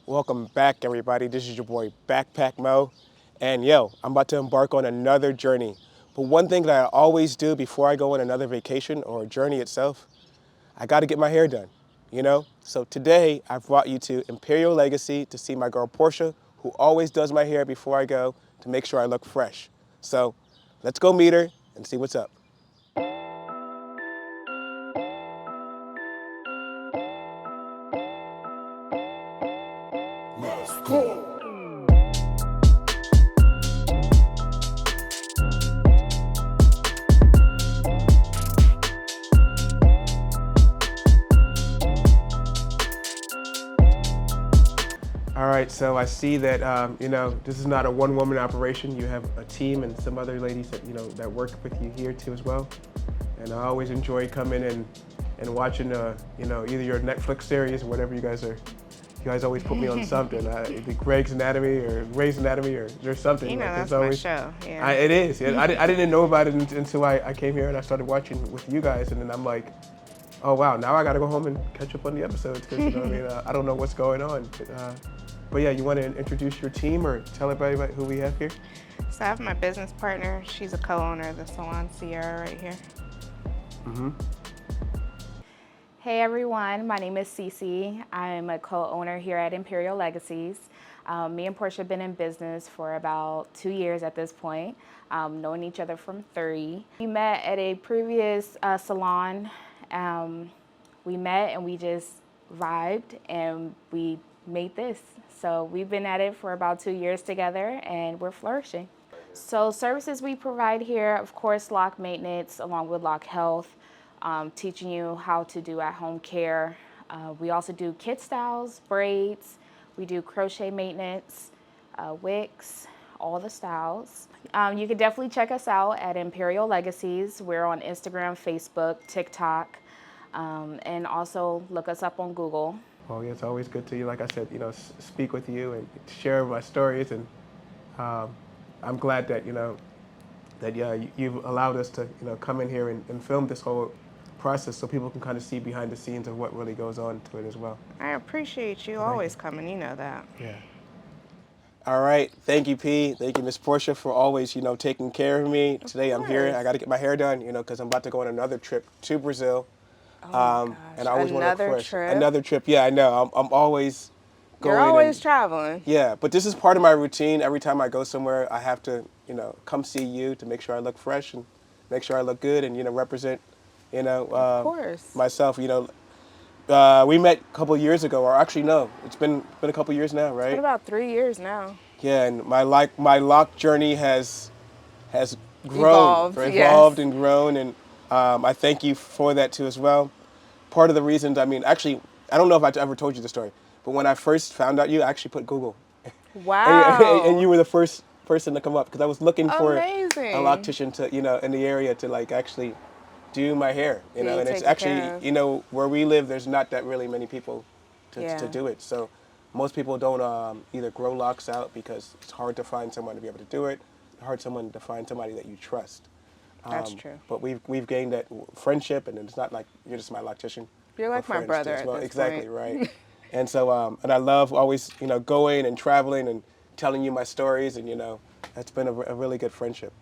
Welcome back, everybody. This is your boy Backpack Mo, and I'm about to embark on another journey. But one thing that I always do before I go on another vacation or a journey itself, I got to get my hair done. So today I've brought you to Imperial Legacy to see my girl Portia, who always does my hair before I go to make sure I look fresh. So let's go meet her and see what's up. Let's go. All right, so I see that this is not a one-woman operation. You have a team and some other ladies that that work with you here too as well. And I always enjoy coming and watching either your Netflix series or whatever you guys are. You guys always put me on something, the Greg's Anatomy or Grey's Anatomy or there's something. You know, like, that's always, my show. Yeah. It is. Yeah, I didn't know about it until I came here and I started watching with you guys, and then I'm like, oh wow, now I got to go home and catch up on the episodes because I don't know what's going on. But yeah, you want to introduce your team or tell everybody about who we have here? So I have my business partner. She's a co-owner of the salon, Sierra, right here. Mm-hmm. Hey everyone, my name is Sisi. I'm a co-owner here at Imperial Legacies. Me and Portia have been in business for about 2 years at this point, knowing each other from 3. We met at a previous salon. We met and we just vibed and we made this. So we've been at it for about 2 years together and we're flourishing. So services we provide here, of course, lock maintenance along with lock health, teaching you how to do at-home care. We also do kit styles, braids. We do crochet maintenance, wicks, all the styles. You can definitely check us out at Imperial Legacies. We're on Instagram, Facebook, TikTok, and also look us up on Google. Well, yeah, it's always good to, like I said, speak with you and share my stories. And I'm glad that, you've allowed us to, come in here and film this whole process so people can kind of see behind the scenes of what really goes on to it as well. I appreciate you always coming, you know that. Yeah. All right. Thank you, P. Thank you, Miss Portia, for always, taking care of me. Today I'm here. I got to get my hair done, because I'm about to go on another trip to Brazil. Oh my gosh. And I always want to look fresh. Trip? Another trip. Yeah, I know. I'm always going. You're always traveling. Yeah, but this is part of my routine. Every time I go somewhere, I have to, come see you to make sure I look fresh and make sure I look good and, represent, of course. myself. We met a couple years ago, or actually no, it's been a couple years now, right? It's been about 3 years now. Yeah, and my lock journey has grown, evolved and grown, and I thank you for that too as well. Part of the reasons, actually, I don't know if I ever told you the story, but when I first found out you, I actually put Google. Wow. and you were the first person to come up because I was looking for Amazing. a loctician to, in the area to like actually do my hair, and it's actually, where we live, there's not that really many people to do it. So most people don't either grow locks out because it's hard to find someone to be able to do it, hard someone to find somebody that you trust. That's true. But we've gained that friendship, and it's not like you're just my loctician. You're like my brother as well. at this Exactly, point. right. And so, and I love always, going and traveling and telling you my stories, and that's been a really good friendship.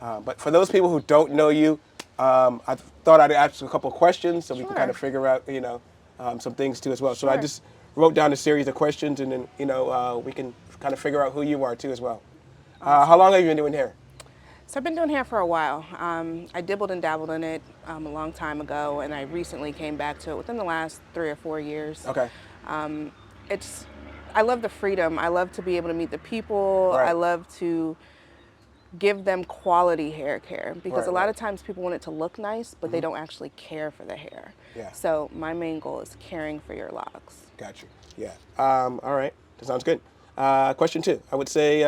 But for those people who don't know you, I thought I'd ask you a couple questions so we can kind of figure out, some things too as well. So I just wrote down a series of questions, and then we can kind of figure out who you are too as well. How long have you been doing hair? So I've been doing hair for a while. I dibbled and dabbled in it a long time ago, and I recently came back to it within the last 3 or 4 years. Okay. I love the freedom. I love to be able to meet the people. Right. I love to give them quality hair care because a lot of times people want it to look nice, but they don't actually care for the hair. Yeah. So my main goal is caring for your locks. Got you. Yeah. All right. That sounds good. Question 2. I would say,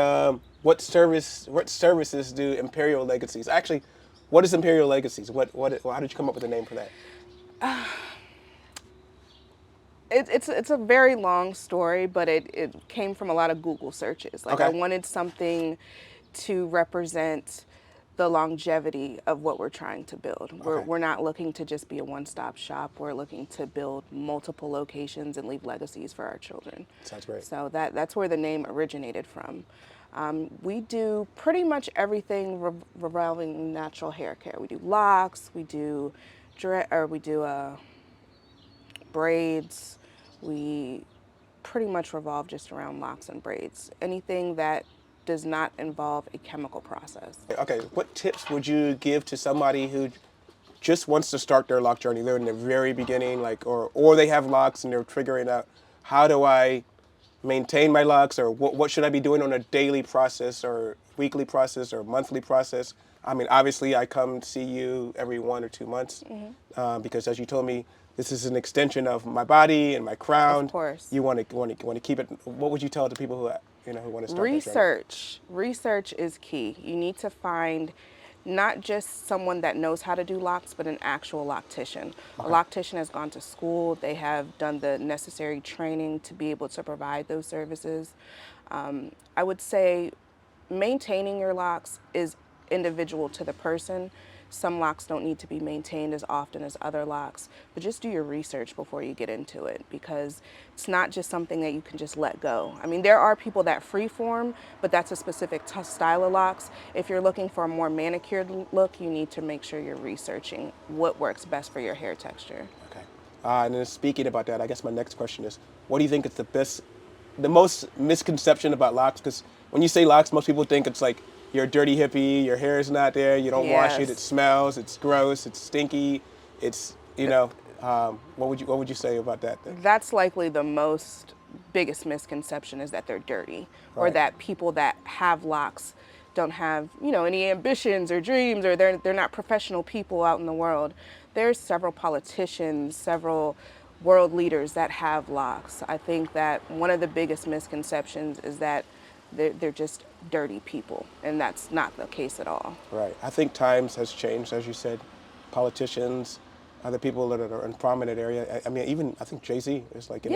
what services do Imperial Legacies? Actually, what is Imperial Legacies? How did you come up with the name for that? It's a very long story, but it came from a lot of Google searches. Like I wanted something to represent the longevity of what we're trying to build. Okay. We're not looking to just be a one-stop shop. We're looking to build multiple locations and leave legacies for our children. Sounds great. So that's where the name originated from. We do pretty much everything revolving natural hair care. We do locks, we do braids. We pretty much revolve just around locks and braids. Anything that does not involve a chemical process. Okay, what tips would you give to somebody who just wants to start their lock journey? They're in the very beginning, like, or they have locks and they're figuring out, how do I maintain my locks, or what should I be doing on a daily process or weekly process or monthly process? I mean, obviously I come see you every 1 or 2 months, because as you told me, this is an extension of my body and my crown. Of course. You want to keep it. What would you tell the people who want to start their journey? Research is key. You need to find not just someone that knows how to do locks, but an actual loctician. A loctician has gone to school. They have done the necessary training to be able to provide those services. I would say maintaining your locks is individual to the person. Some locks don't need to be maintained as often as other locks, but just do your research before you get into it, because it's not just something that you can just let go. I mean, there are people that freeform, but that's a specific style of locks. If you're looking for a more manicured look, you need to make sure you're researching what works best for your hair texture. Okay. And then speaking about that, I guess my next question is, what do you think is the most misconception about locks? Because when you say locks, most people think it's like you're a dirty hippie, your hair is not there, you don't wash it, it smells, it's gross, it's stinky, it's, what would you say about that? That's likely the biggest misconception, is that they're dirty, or that people that have locks don't have, any ambitions or dreams, or they're not professional people out in the world. There's several politicians, several world leaders that have locks. I think that one of the biggest misconceptions is that they're just dirty people, and that's not the case at all. Right. I think times has changed, as you said. Politicians, other people that are in prominent area. I mean, I think Jay-Z is like,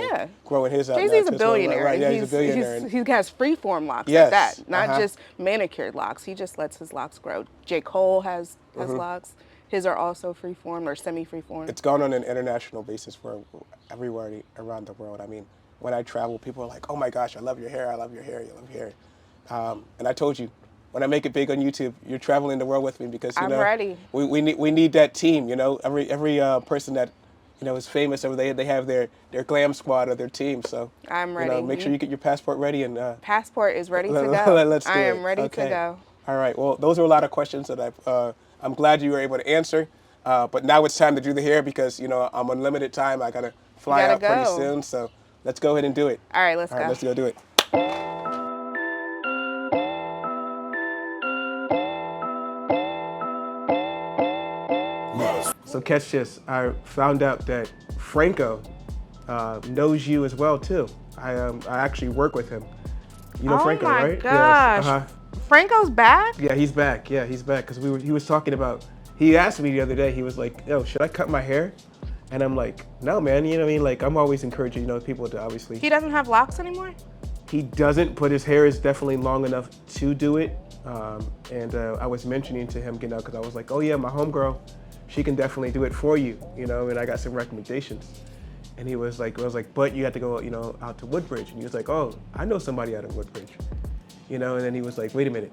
growing his out. Jay-Z's now, a billionaire. Right, yeah, he's a billionaire. He has freeform locks Yes, like that, not just manicured locks. He just lets his locks grow. J. Cole has locks. His are also freeform or semi-freeform. It's gone on an international basis for everywhere around the world. I mean, when I travel, people are like, oh my gosh, I love your hair, I love your hair, you love your hair. And I told you, when I make it big on YouTube, you're traveling the world with me, because I'm ready. We need that team. Every person that is famous over there, they have their glam squad or their team. So I'm ready. Make sure you get your passport ready and passport is ready to go. Let's do it. I am ready to go. All right. Well, those are a lot of questions that I'm glad you were able to answer. But now it's time to do the hair, because I'm on limited time. I gotta fly out pretty soon. So let's go ahead and do it. All right, let's go. Let's go do it. So catch this. I found out that Franco knows you as well too. I actually work with him. You know Franco, right? Oh my gosh. Yes. Franco's back? Yeah, he's back. Yeah, he's back, because he was talking about. He asked me the other day. He was like, "Yo, should I cut my hair?" And I'm like, "No, man. You know what I mean? Like, I'm always encouraging people to obviously." He doesn't have locks anymore? He doesn't, but his hair is definitely long enough to do it. And I was mentioning to him, because I was like, "Oh yeah, my homegirl, she can definitely do it for you, and I got some recommendations." And he was like, "But you have to go, out to Woodbridge." And he was like, "Oh, I know somebody out of Woodbridge." And then he was like, "Wait a minute."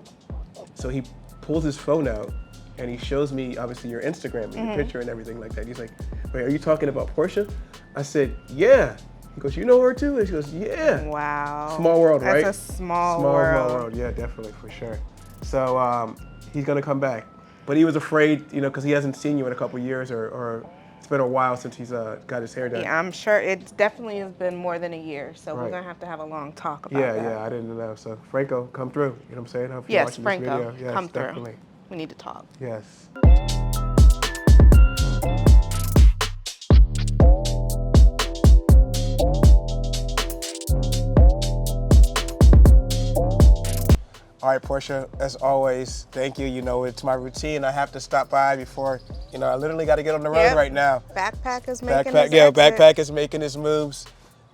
So he pulls his phone out and he shows me, obviously, your Instagram and your picture and everything like that. He's like, "Wait, are you talking about Portia?" I said, "Yeah." He goes, "You know her too?" And she goes, "Yeah." Wow. Small world, right? That's a small world. Small world, yeah, definitely, for sure. So he's gonna come back. But he was afraid, because he hasn't seen you in a couple years, or it's been a while since he's got his hair done. Yeah, I'm sure it definitely has been more than a year, so we're gonna have to have a long talk about that. Yeah, I didn't know. So Franco, come through. You know what I'm saying? I hope you're Yes, watching Franco, this video. Yes, come through. Definitely. We need to talk. Yes. All right, Portia, as always, thank you. It's my routine. I have to stop by before, I literally got to get on the road right now. Backpack is making his exit. Backpack is making his moves.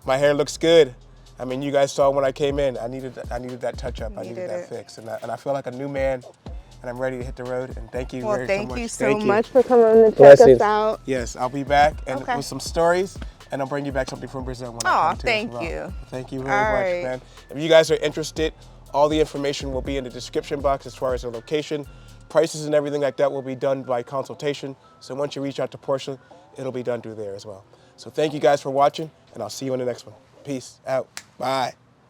My hair looks good. I mean, you guys saw when I came in. I needed that touch up. I needed that fix, and I feel like a new man. and I'm ready to hit the road. And thank you Well, very thank much. you so much you. for coming to check Blessings. us out. Yes, I'll be back and Okay. with some stories, and I'll bring you back something from Brazil when I Aw, come to thank as well. you. Thank you very All much, right. man. If you guys are interested, all the information will be in the description box as far as the location. Prices and everything like that will be done by consultation. So once you reach out to Portia, it'll be done through there as well. So thank you guys for watching, and I'll see you in the next one. Peace out. Bye.